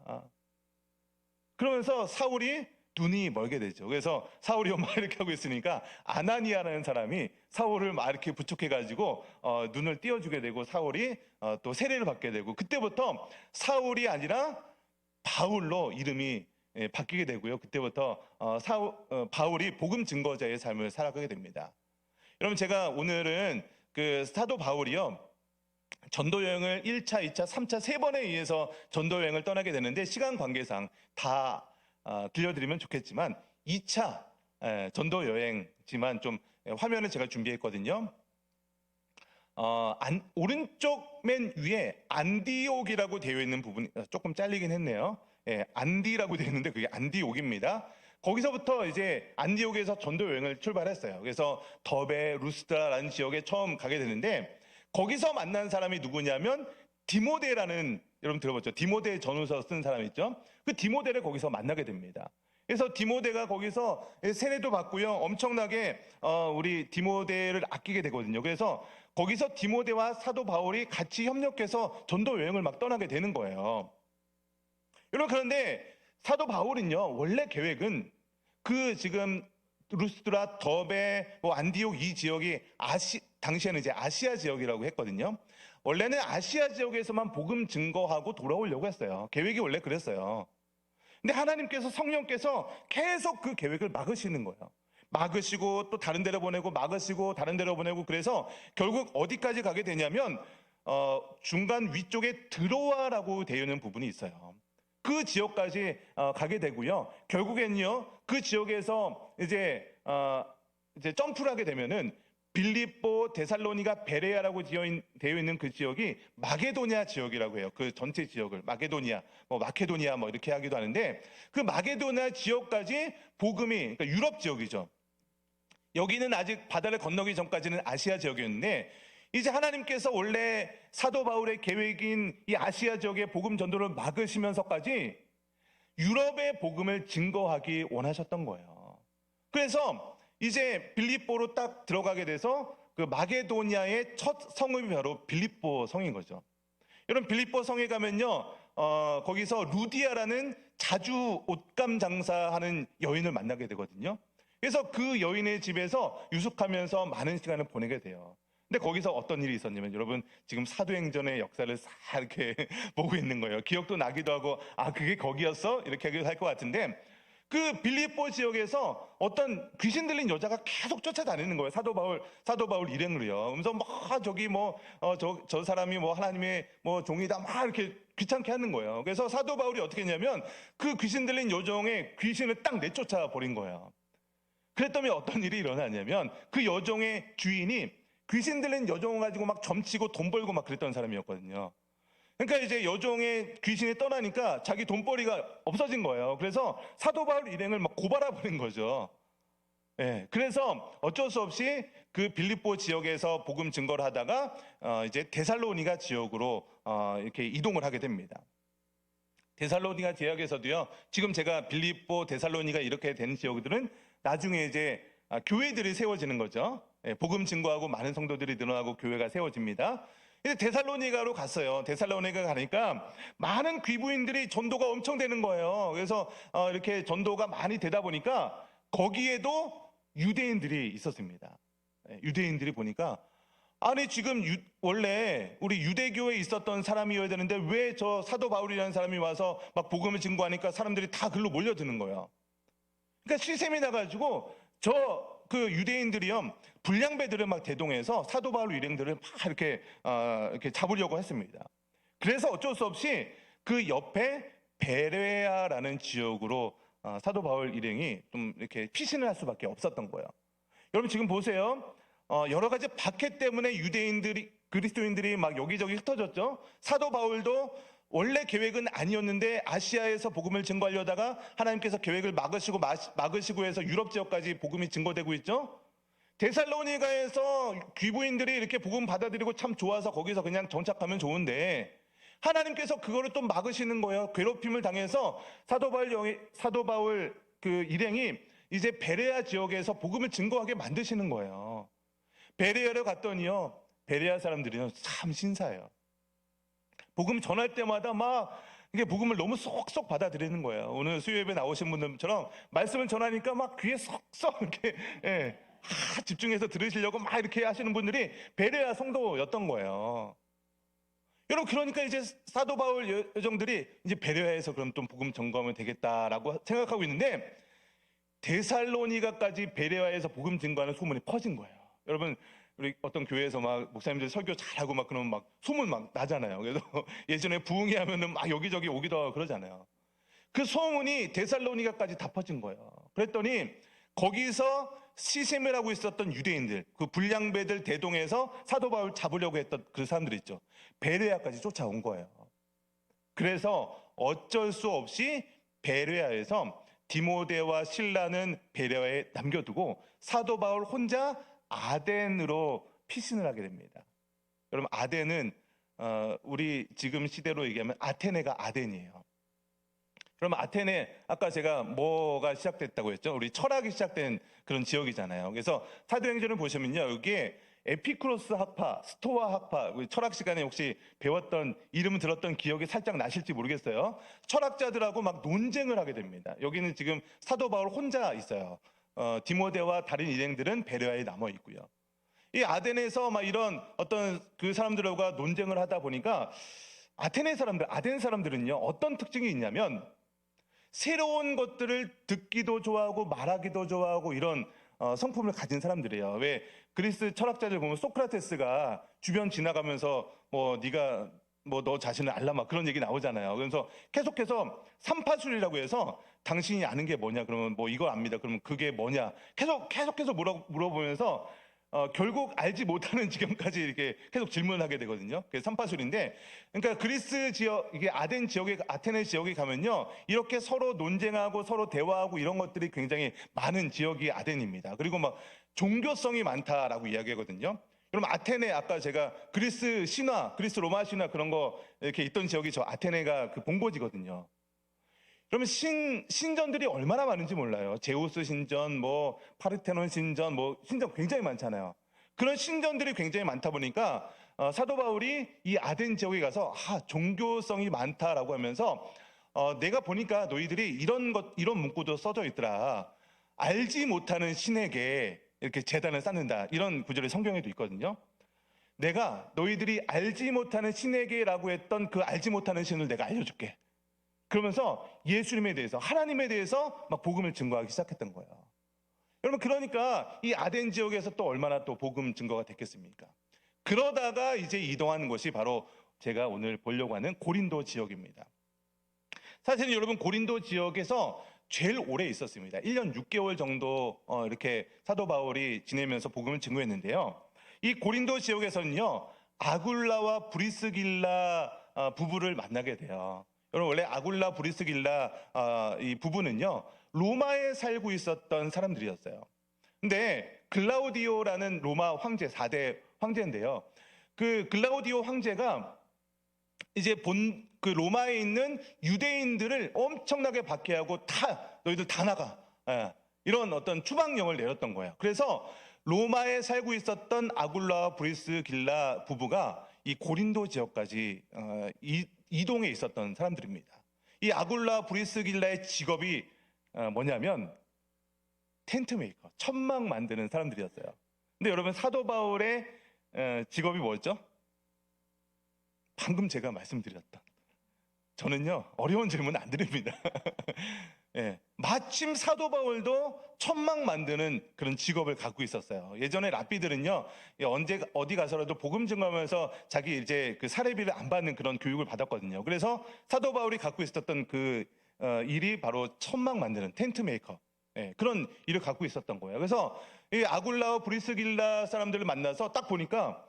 그러면서 사울이 눈이 멀게 되죠. 그래서 사울이 막 이렇게 하고 있으니까 아나니아라는 사람이 사울을 막 이렇게 부축해가지고 눈을 띄워주게 되고 사울이 또 세례를 받게 되고, 그때부터 사울이 아니라 바울로 이름이 바뀌게 되고요. 그때부터 바울이 복음 증거자의 삶을 살아가게 됩니다. 여러분, 제가 오늘은 그 사도 바울이요, 전도 여행을 1차, 2차, 3차 3번에 의해서 전도 여행을 떠나게 되는데 시간 관계상 다 들려드리면 좋겠지만 2차 전도 여행지만 좀 화면을 제가 준비했거든요. 오른쪽 맨 위에 안디옥이라고 되어 있는 부분이 조금 잘리긴 했네요. 안디라고 되어 있는데 그게 안디옥입니다. 거기서부터 이제 안디옥에서 전도 여행을 출발했어요. 그래서 더베, 루스드라라는 지역에 처음 가게 되는데 거기서 만난 사람이 누구냐면 디모데라는, 여러분 들어봤죠? 디모데 전후서 쓴 사람 있죠? 그 디모데를 거기서 만나게 됩니다. 그래서 디모데가 거기서 세례도 받고요, 엄청나게 우리 디모데를 아끼게 되거든요. 그래서 거기서 디모데와 사도 바울이 같이 협력해서 전도 여행을 막 떠나게 되는 거예요. 여러분, 그런데 사도 바울은요, 원래 계획은 그 지금 루스드라, 더베, 안디옥 이 지역이 당시에는 이제 아시아 지역이라고 했거든요. 원래는 아시아 지역에서만 복음 증거하고 돌아오려고 했어요. 계획이 원래 그랬어요. 근데 하나님께서, 성령께서 계속 그 계획을 막으시는 거예요. 막으시고 또 다른 데로 보내고 막으시고 다른 데로 보내고, 그래서 결국 어디까지 가게 되냐면 중간 위쪽에 드로아라고 되어 있는 부분이 있어요. 그 지역까지 가게 되고요. 결국엔요, 그 지역에서 이제 점프를 하게 되면은 빌립보, 데살로니가, 베레아라고 되어 있는 그 지역이 마게도냐 지역이라고 해요. 그 전체 지역을 마게도니아, 마케도니아 이렇게 하기도 하는데, 그 마게도냐 지역까지 복음이, 그러니까 유럽 지역이죠. 여기는 아직 바다를 건너기 전까지는 아시아 지역이었는데, 이제 하나님께서 원래 사도 바울의 계획인 이 아시아 지역의 복음 전도를 막으시면서까지 유럽의 복음을 증거하기 원하셨던 거예요. 그래서 이제 빌립보로 딱 들어가게 돼서 그 마게도니아의 첫 성읍이 바로 빌립보 성인 거죠. 여러분, 빌립보 성에 가면요, 거기서 루디아라는 자주 옷감 장사하는 여인을 만나게 되거든요. 그래서 그 여인의 집에서 유숙하면서 많은 시간을 보내게 돼요. 근데 거기서 어떤 일이 있었냐면, 여러분 지금 사도행전의 역사를 싹 이렇게 보고 있는 거예요. 기억도 나기도 하고, 그게 거기였어? 이렇게 하기도 할 것 같은데, 그 빌립보 지역에서 어떤 귀신 들린 여자가 계속 쫓아다니는 거예요. 사도 바울 일행으로요. 그래서 저 사람이 하나님의 종이다 막 이렇게 귀찮게 하는 거예요. 그래서 사도 바울이 어떻게 했냐면 그 귀신 들린 여종의 귀신을 딱 내쫓아 버린 거예요. 그랬더니 어떤 일이 일어나냐면, 그 여종의 주인이 귀신 들린 여종을 가지고 막 점치고 돈 벌고 막 그랬던 사람이었거든요. 그러니까 이제 여종의 귀신이 떠나니까 자기 돈벌이가 없어진 거예요. 그래서 사도 바울 일행을 막 고발해 버린 거죠. 그래서 어쩔 수 없이 그 빌립보 지역에서 복음 증거를 하다가 이제 데살로니가 지역으로 이렇게 이동을 하게 됩니다. 데살로니가 지역에서도요, 지금 제가 빌립보, 데살로니가 이렇게 된 지역들은 나중에 이제 교회들이 세워지는 거죠. 복음 증거하고 많은 성도들이 늘어나고 교회가 세워집니다. 데살로니가로 갔어요. 데살로니가 가니까 많은 귀부인들이 전도가 엄청 되는 거예요. 그래서 이렇게 전도가 많이 되다 보니까 거기에도 유대인들이 있었습니다. 유대인들이 보니까 아니 지금 원래 우리 유대교에 있었던 사람이어야 되는데 왜 저 사도 바울이라는 사람이 와서 막 복음을 증거하니까 사람들이 다 글로 몰려드는 거예요. 그러니까 시샘이 나가지고 저 그 유대인들이요 불량배들을 막 대동해서 사도 바울 일행들을 막 이렇게 잡으려고 했습니다. 그래서 어쩔 수 없이 그 옆에 베레아라는 지역으로 사도 바울 일행이 좀 이렇게 피신을 할 수밖에 없었던 거예요. 여러분 지금 보세요. 여러 가지 박해 때문에 유대인들이 그리스도인들이 막 여기저기 흩어졌죠. 사도 바울도 원래 계획은 아니었는데 아시아에서 복음을 증거하려다가 하나님께서 계획을 막으시고 해서 유럽 지역까지 복음이 증거되고 있죠. 데살로니가에서 귀부인들이 이렇게 복음 받아들이고 참 좋아서 거기서 그냥 정착하면 좋은데 하나님께서 그거를 또 막으시는 거예요. 괴롭힘을 당해서 사도 바울 그 일행이 이제 베레아 지역에서 복음을 증거하게 만드시는 거예요. 베레아를 갔더니요, 베레아 사람들이요 참 신사예요. 복음 전할 때마다 막 이게 복음을 너무 쏙쏙 받아들이는 거예요. 오늘 수요예배 나오신 분들처럼 말씀을 전하니까 막 귀에 쏙쏙 이렇게 집중해서 들으시려고 막 이렇게 하시는 분들이 베레아 성도였던 거예요. 여러분 그러니까 이제 사도 바울 여정들이 이제 베레아에서 그럼 좀 복음 전거하면 되겠다라고 생각하고 있는데 데살로니가까지 베레아에서 복음 증거하는 소문이 퍼진 거예요. 여러분 우리 어떤 교회에서 막 목사님들 설교 잘하고 막 그러면 막 소문 막 나잖아요. 그래서 예전에 부흥회 하면은 막 여기저기 오기도 하고 그러잖아요. 그 소문이 데살로니가까지 다 퍼진 거예요. 그랬더니 거기서 시샘을 하고 있었던 유대인들, 그 불량배들 대동해서 사도 바울 잡으려고 했던 그 사람들 있죠. 베레아까지 쫓아온 거예요. 그래서 어쩔 수 없이 베레아에서 디모데와 실라는 베레아에 남겨두고 사도 바울 혼자 아덴으로 피신을 하게 됩니다. 여러분 아덴은 우리 지금 시대로 얘기하면 아테네가 아덴이에요. 그러면 아테네 아까 제가 뭐가 시작됐다고 했죠? 우리 철학이 시작된 그런 지역이잖아요. 그래서 사도행전을 보시면요, 여기에 에피쿠로스 학파, 스토아 학파, 우리 철학 시간에 혹시 배웠던 이름 들었던 기억이 살짝 나실지 모르겠어요. 철학자들하고 막 논쟁을 하게 됩니다. 여기는 지금 사도 바울 혼자 있어요. 디모데와 다른 일행들은 베레아에 남아 있고요. 이 아덴에서 막 이런 어떤 그 사람들과 논쟁을 하다 보니까 아덴 사람들은요 어떤 특징이 있냐면 새로운 것들을 듣기도 좋아하고 말하기도 좋아하고 이런 성품을 가진 사람들이에요. 왜 그리스 철학자들 보면 소크라테스가 주변 지나가면서 뭐 네가 뭐 너 자신을 알라 막 그런 얘기 나오잖아요. 그래서 계속해서 삼파술이라고 해서 당신이 아는 게 뭐냐 그러면 뭐 이거 압니다. 그러면 그게 뭐냐 계속해서 물어보면서 결국 알지 못하는 지경까지 이렇게 계속 질문을 하게 되거든요. 그게 삼파술인데, 그러니까 그리스 지역, 이게 아덴 지역에, 아테네 지역에 가면요, 이렇게 서로 논쟁하고 서로 대화하고 이런 것들이 굉장히 많은 지역이 아덴입니다. 그리고 막 종교성이 많다라고 이야기하거든요. 그럼 아테네, 아까 제가 그리스 신화, 그리스 로마 신화 그런 거 이렇게 있던 지역이 저 아테네가 그 본고지거든요. 그러면 신전들이 얼마나 많은지 몰라요. 제우스 신전, 뭐 파르테논 신전, 뭐 신전 굉장히 많잖아요. 그런 신전들이 굉장히 많다 보니까 사도 바울이 이 아덴 지역에 가서 종교성이 많다라고 하면서 내가 보니까 너희들이 이런 문구도 써져 있더라. 알지 못하는 신에게 이렇게 제단을 쌓는다. 이런 구절이 성경에도 있거든요. 내가 너희들이 알지 못하는 신에게라고 했던 그 알지 못하는 신을 내가 알려줄게. 그러면서 예수님에 대해서, 하나님에 대해서 막 복음을 증거하기 시작했던 거예요. 여러분 그러니까 이 아덴 지역에서 또 얼마나 또 복음 증거가 됐겠습니까? 그러다가 이제 이동하는 곳이 바로 제가 오늘 보려고 하는 고린도 지역입니다. 사실은 여러분 고린도 지역에서 제일 오래 있었습니다. 1년 6개월 정도 이렇게 사도 바울이 지내면서 복음을 증거했는데요. 이 고린도 지역에서는요, 아굴라와 브리스길라 부부를 만나게 돼요. 여러분 원래 아굴라 브리스길라 이 부부는요, 로마에 살고 있었던 사람들이었어요. 근데 글라우디오라는 로마 황제 4대 황제인데요. 그 글라우디오 황제가 이제 그 로마에 있는 유대인들을 엄청나게 박해하고 너희들 다 나가. 이런 어떤 추방령을 내렸던 거예요. 그래서 로마에 살고 있었던 아굴라와 브리스길라 부부가 이 고린도 지역까지 이동해 있었던 사람들입니다. 이 아굴라 브리스길라의 직업이 뭐냐면 텐트 메이커, 천막 만드는 사람들이었어요. 근데 여러분 사도 바울의 직업이 뭐였죠? 방금 제가 말씀드렸던. 저는요, 어려운 질문 안 드립니다. 예, 마침 사도 바울도 천막 만드는 그런 직업을 갖고 있었어요. 예전에 랍비들은요, 언제 어디 가서라도 복음 증거하면서 자기 이제 그 사례비를 안 받는 그런 교육을 받았거든요. 그래서 사도 바울이 갖고 있었던 그 일이 바로 천막 만드는 텐트 메이커. 예, 그런 일을 갖고 있었던 거예요. 그래서 이 아굴라와 브리스길라 사람들을 만나서 딱 보니까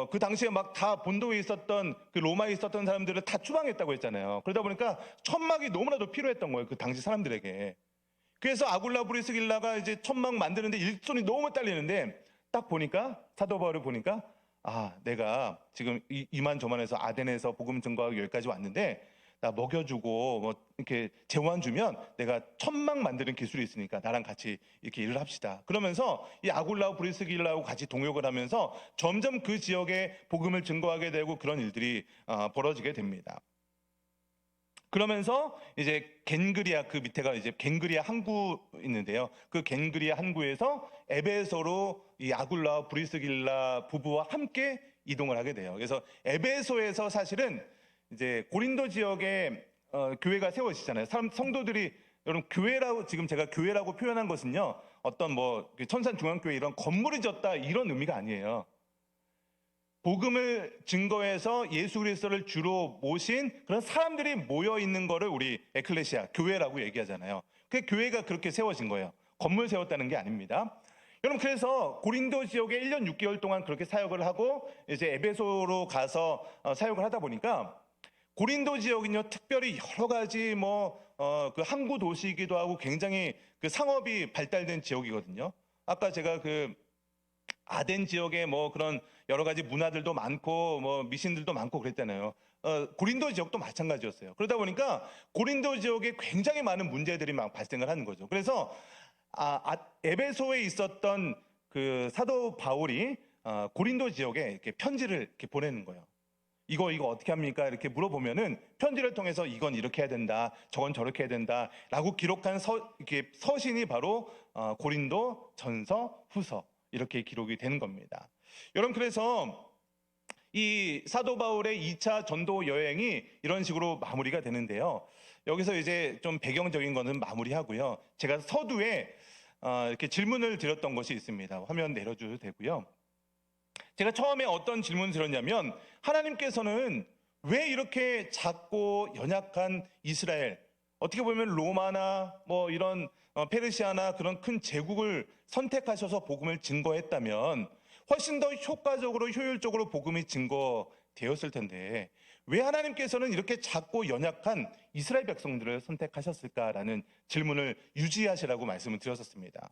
그 당시에 막 다 본도에 있었던 그 로마에 있었던 사람들을 다 추방했다고 했잖아요. 그러다 보니까 천막이 너무나도 필요했던 거예요. 그 당시 사람들에게. 그래서 아굴라 브리스길라가 이제 천막 만드는데 일손이 너무 딸리는데 딱 보니까 사도 바울을 보니까 내가 지금 이만저만해서 아덴에서 복음 증거하고 여기까지 왔는데 나 먹여주고 뭐 이렇게 재원 주면 내가 천막 만드는 기술이 있으니까 나랑 같이 이렇게 일을 합시다. 그러면서 이 아굴라와 브리스길라하고 같이 동역을 하면서 점점 그 지역에 복음을 증거하게 되고 그런 일들이 벌어지게 됩니다. 그러면서 이제 겐그리아 그 밑에가 이제 겐그리아 항구 있는데요. 그 겐그리아 항구에서 에베소로 이 아굴라와 브리스길라 부부와 함께 이동을 하게 돼요. 그래서 에베소에서 사실은 이제 고린도 지역에 교회가 세워지잖아요. 성도들이 여러분 교회라고 지금 제가 교회라고 표현한 것은요. 어떤 뭐 천산중앙교회 이런 건물이 졌다 이런 의미가 아니에요. 복음을 증거해서 예수 그리스도를 주로 모신 그런 사람들이 모여 있는 거를 우리 에클레시아 교회라고 얘기하잖아요. 그 교회가 그렇게 세워진 거예요. 건물 세웠다는 게 아닙니다. 여러분 그래서 고린도 지역에 1년 6개월 동안 그렇게 사역을 하고 이제 에베소로 가서 사역을 하다 보니까 고린도 지역은요 특별히 여러 가지 그 항구 도시이기도 하고 굉장히 그 상업이 발달된 지역이거든요. 아까 제가 그 아덴 지역에 뭐 그런 여러 가지 문화들도 많고 뭐 미신들도 많고 그랬잖아요. 고린도 지역도 마찬가지였어요. 그러다 보니까 고린도 지역에 굉장히 많은 문제들이 막 발생을 하는 거죠. 그래서 에베소에 있었던 그 사도 바울이 고린도 지역에 이렇게 편지를 이렇게 보내는 거예요. 이거 어떻게 합니까? 이렇게 물어보면은 편지를 통해서 이건 이렇게 해야 된다, 저건 저렇게 해야 된다라고 기록한 이렇게 서신이 바로 고린도 전서, 후서 이렇게 기록이 되는 겁니다. 여러분 그래서 이 사도 바울의 2차 전도 여행이 이런 식으로 마무리가 되는데요. 여기서 이제 좀 배경적인 거는 마무리하고요. 제가 서두에 이렇게 질문을 드렸던 것이 있습니다. 화면 내려줘도 되고요. 제가 처음에 어떤 질문을 드렸냐면 하나님께서는 왜 이렇게 작고 연약한 이스라엘, 어떻게 보면 로마나 뭐 이런 페르시아나 그런 큰 제국을 선택하셔서 복음을 증거했다면 훨씬 더 효과적으로 효율적으로 복음이 증거되었을 텐데 왜 하나님께서는 이렇게 작고 연약한 이스라엘 백성들을 선택하셨을까라는 질문을 유지하시라고 말씀을 드렸었습니다.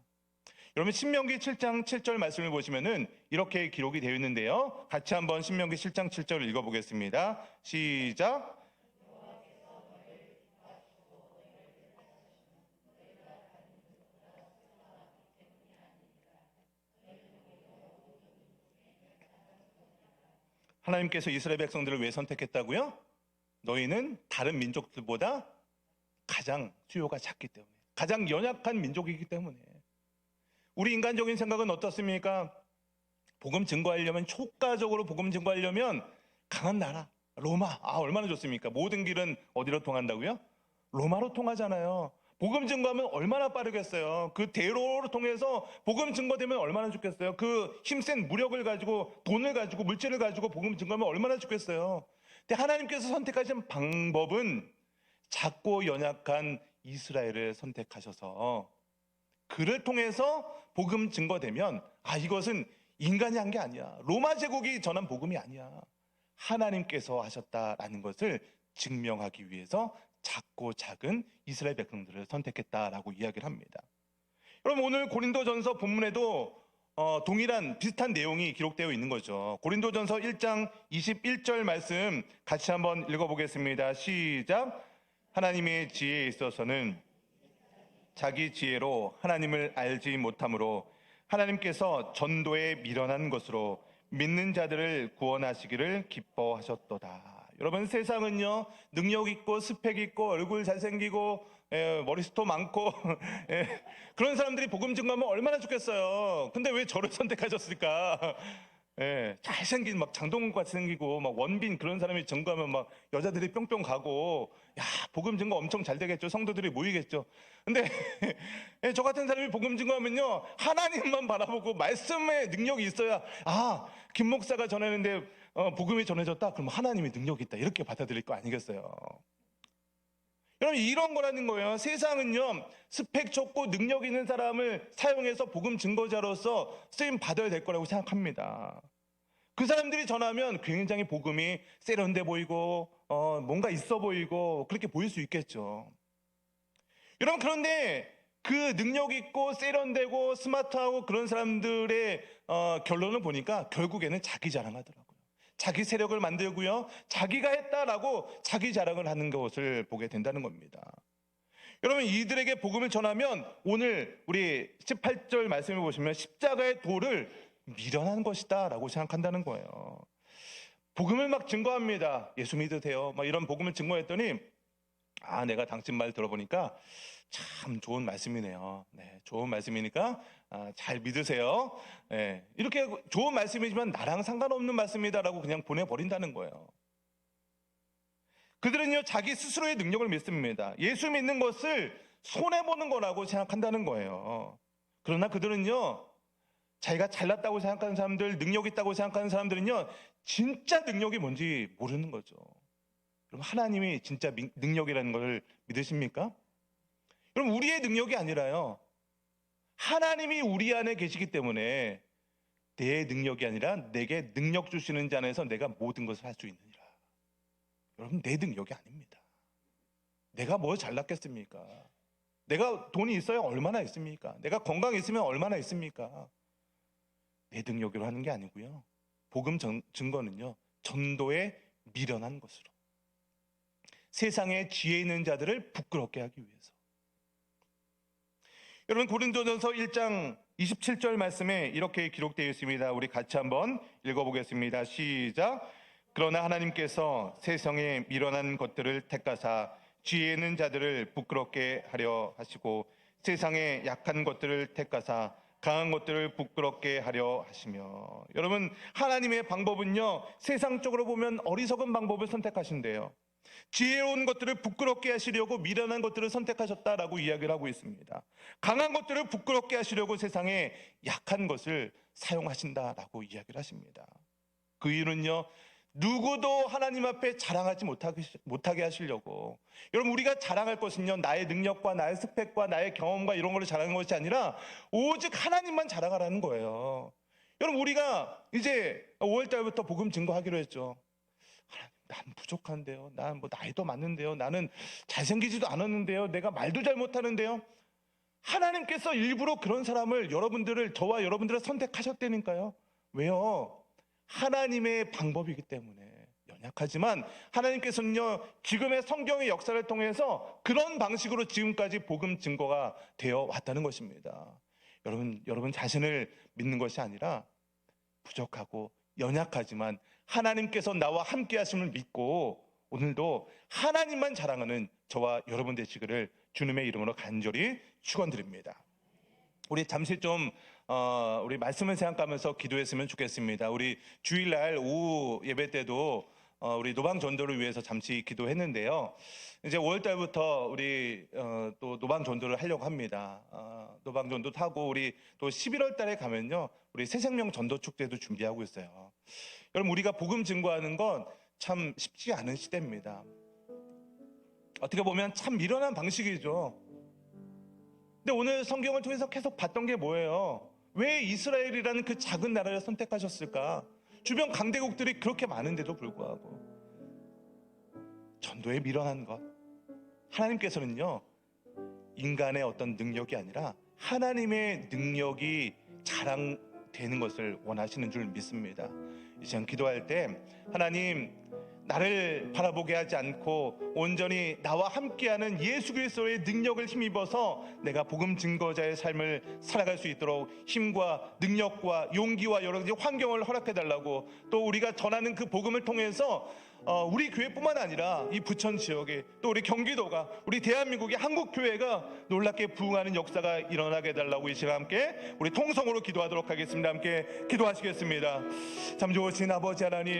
여러분 신명기 7장 7절 말씀을 보시면은 이렇게 기록이 되어 있는데요. 같이 한번 신명기 7장 7절을 읽어보겠습니다. 시작. 하나님께서 이스라엘 백성들을 왜 선택했다고요? 너희는 다른 민족들보다 가장 수요가 작기 때문에, 가장 연약한 민족이기 때문에. 우리 인간적인 생각은 어떻습니까? 복음 증거하려면, 효과적으로 복음 증거하려면 강한 나라, 로마, 얼마나 좋습니까? 모든 길은 어디로 통한다고요? 로마로 통하잖아요. 복음 증거하면 얼마나 빠르겠어요. 그 대로를 통해서 복음 증거되면 얼마나 좋겠어요. 그 힘센 무력을 가지고, 돈을 가지고, 물질을 가지고 복음 증거하면 얼마나 좋겠어요. 근데 하나님께서 선택하신 방법은 작고 연약한 이스라엘을 선택하셔서 그를 통해서 복음 증거되면 이것은 인간이 한 게 아니야, 로마 제국이 전한 복음이 아니야, 하나님께서 하셨다라는 것을 증명하기 위해서 작고 작은 이스라엘 백성들을 선택했다라고 이야기를 합니다. 여러분 오늘 고린도전서 본문에도 동일한 비슷한 내용이 기록되어 있는 거죠. 고린도전서 1장 21절 말씀 같이 한번 읽어보겠습니다. 시작. 하나님의 지혜에 있어서는 자기 지혜로 하나님을 알지 못함으로 하나님께서 전도에 미련한 것으로 믿는 자들을 구원하시기를 기뻐하셨도다. 여러분 세상은요 능력 있고 스펙 있고 얼굴 잘생기고 머리숱도 많고 그런 사람들이 복음 증거하면 얼마나 좋겠어요. 근데 왜 저를 선택하셨을까? 예, 잘생긴 막 장동건 같이 생기고 막 원빈 그런 사람이 증거하면 막 여자들이 뿅뿅 가고, 야, 복음 증거 엄청 잘 되겠죠. 성도들이 모이겠죠. 근데 예, 저 같은 사람이 복음 증거하면요, 하나님만 바라보고 말씀의 능력이 있어야, 아, 김 목사가 전했는데 복음이 전해졌다, 그럼 하나님이 능력이 있다, 이렇게 받아들일 거 아니겠어요. 여러분, 이런 거라는 거예요. 세상은요, 스펙 좋고 능력 있는 사람을 사용해서 복음 증거자로서 쓰임 받아야 될 거라고 생각합니다. 그 사람들이 전하면 굉장히 복음이 세련돼 보이고 뭔가 있어 보이고 그렇게 보일 수 있겠죠. 여러분, 그런데 그 능력 있고 세련되고 스마트하고 그런 사람들의 결론을 보니까 결국에는 자기 자랑하더라고요. 자기 세력을 만들고요, 자기가 했다라고 자기 자랑을 하는 것을 보게 된다는 겁니다. 여러분, 이들에게 복음을 전하면 오늘 우리 18절 말씀을 보시면 십자가의 도를 미련한 것이다 라고 생각한다는 거예요. 복음을 막 증거합니다. 예수 믿으세요, 막 이런 복음을 증거했더니, 아, 내가 당신 말 들어보니까 참 좋은 말씀이네요. 네, 좋은 말씀이니까 잘 믿으세요. 네, 이렇게 좋은 말씀이지만 나랑 상관없는 말씀이다라고 그냥 보내버린다는 거예요. 그들은요, 자기 스스로의 능력을 믿습니다. 예수 믿는 것을 손해보는 거라고 생각한다는 거예요. 그러나 그들은요, 자기가 잘났다고 생각하는 사람들, 능력 있다고 생각하는 사람들은요, 진짜 능력이 뭔지 모르는 거죠. 그럼 하나님이 진짜 능력이라는 걸 믿으십니까? 여러분, 우리의 능력이 아니라요, 하나님이 우리 안에 계시기 때문에 내 능력이 아니라 내게 능력 주시는 자 안에서 내가 모든 것을 할 수 있느니라. 여러분, 내 능력이 아닙니다. 내가 뭐 잘났겠습니까? 내가 돈이 있어야 얼마나 있습니까? 내가 건강이 있으면 얼마나 있습니까? 내 능력으로 하는 게 아니고요, 복음 증거는요, 전도에 미련한 것으로, 세상에 지혜 있는 자들을 부끄럽게 하기 위해서. 여러분, 고린도전서 1장 27절 말씀에 이렇게 기록되어 있습니다. 우리 같이 한번 읽어보겠습니다. 시작. 그러나 하나님께서 세상에 미련한 것들을 택하사 지혜 있는 자들을 부끄럽게 하려 하시고, 세상에 약한 것들을 택하사 강한 것들을 부끄럽게 하려 하시며. 여러분, 하나님의 방법은요, 세상적으로 보면 어리석은 방법을 선택하신대요. 지혜로운 것들을 부끄럽게 하시려고 미련한 것들을 선택하셨다라고 이야기를 하고 있습니다. 강한 것들을 부끄럽게 하시려고 세상에 약한 것을 사용하신다라고 이야기를 하십니다. 그 이유는요, 누구도 하나님 앞에 자랑하지 못하게 하시려고. 여러분, 우리가 자랑할 것은요, 나의 능력과 나의 스펙과 나의 경험과 이런 걸 자랑하는 것이 아니라 오직 하나님만 자랑하라는 거예요. 여러분, 우리가 이제 5월달부터 복음 증거하기로 했죠. 난 부족한데요, 난 뭐 나이도 많은데요, 나는 잘생기지도 않았는데요, 내가 말도 잘 못하는데요. 하나님께서 일부러 그런 사람을, 여러분들을, 저와 여러분들을 선택하셨다니까요. 왜요? 하나님의 방법이기 때문에. 연약하지만 하나님께서는요, 지금의 성경의 역사를 통해서 그런 방식으로 지금까지 복음 증거가 되어 왔다는 것입니다. 여러분 자신을 믿는 것이 아니라 부족하고 연약하지만 하나님께서 나와 함께 하심을 믿고 오늘도 하나님만 자랑하는 저와 여러분 되시기를 주님의 이름으로 간절히 축원드립니다. 우리 잠시 좀 우리 말씀을 생각하면서 기도했으면 좋겠습니다. 우리 주일날 오후 예배 때도 우리 노방 전도를 위해서 잠시 기도했는데요. 이제 5월달부터 우리 또 노방 전도를 하려고 합니다. 노방 전도 하고 우리 또 11월달에 가면요, 우리 새생명 전도 축제도 준비하고 있어요. 여러분, 우리가 복음 증거하는 건 참 쉽지 않은 시대입니다. 어떻게 보면 참 미련한 방식이죠. 근데 오늘 성경을 통해서 계속 봤던 게 뭐예요? 왜 이스라엘이라는 그 작은 나라를 선택하셨을까? 주변 강대국들이 그렇게 많은데도 불구하고 전도에 미련한 것. 하나님께서는요, 인간의 어떤 능력이 아니라 하나님의 능력이 자랑되는 것을 원하시는 줄 믿습니다. 이제 기도할 때, 하나님, 나를 바라보게 하지 않고 온전히 나와 함께하는 예수 그리스도의 능력을 힘입어서 내가 복음 증거자의 삶을 살아갈 수 있도록 힘과 능력과 용기와 여러 가지 환경을 허락해 달라고, 또 우리가 전하는 그 복음을 통해서 우리 교회뿐만 아니라 이 부천 지역에 또 우리 경기도가 우리 대한민국의 한국 교회가 놀랍게 부흥하는 역사가 일어나게 해달라고 이 시간 함께 우리 통성으로 기도하도록 하겠습니다. 함께 기도하시겠습니다. 참 좋으신 아버지 하나님,